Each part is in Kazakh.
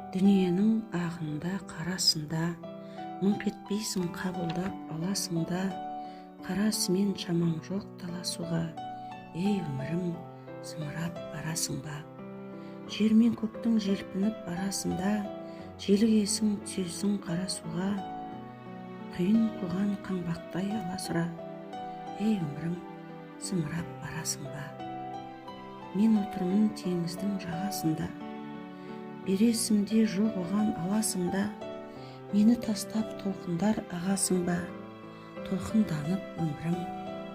Дүниенің ағында қарасында, мыңқ етпейсің қабылдап аласыңда, қарасымен шамаң жоқ таласуға, ей өмірім, зымырап барасың ба? Жер мен көктің желпініп арасында, желігесің түсесің қара суға, құйын қуған қаңбақтай аласұра, ей өмірім, зымырап барасың ба? Мен отырмын теңіздің жағасында, бересімде жоқ оған аласыңда, мені тастап толқындар ағасың ба? Толқынданып өмірім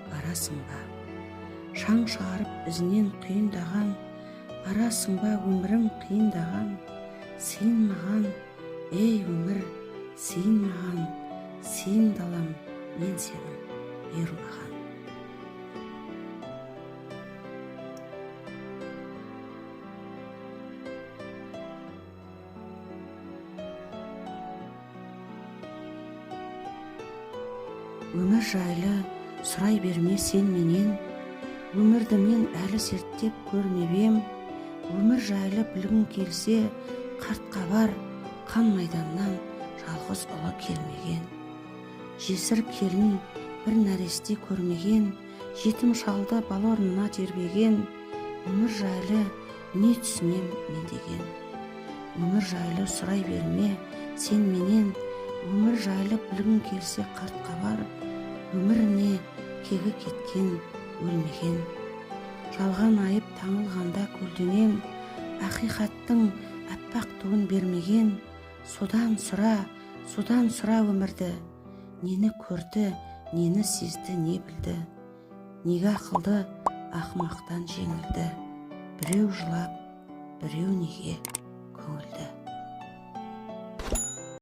барасың ба? Шаң шығарып ізінен құйындаған, барасың ба өмірім қиындаған? Сен маған, ей өмір, сен маған, сен далам, мен сенің ер маған. Өмір жайлы сұрай берме сен менен, өмірді мен әлі зерттеп көрмеп ем. Өмір жайлы білгің келсе, қартқа бар, қан майданнан жалғыз ұлы келмеген. Жесір келін бір нәресте көрмеген, жетім шалды бала орнына тербеген. Өмір жайлы не түсінем мен деген. Өмір жайлы сұрай берме сен менен, өмір жайлы білгің келсе қартқа бар, өміріне кегі кеткен өлмеген. Жалған айып таңылғанда көлденең, ақиқаттың әппақ туын бермеген. Содан сұра өмірді, нені көрді, нені сезді, не білді. Неге ақылды ақымақтан жеңілді, біреу жылап, біреу неге көңілді.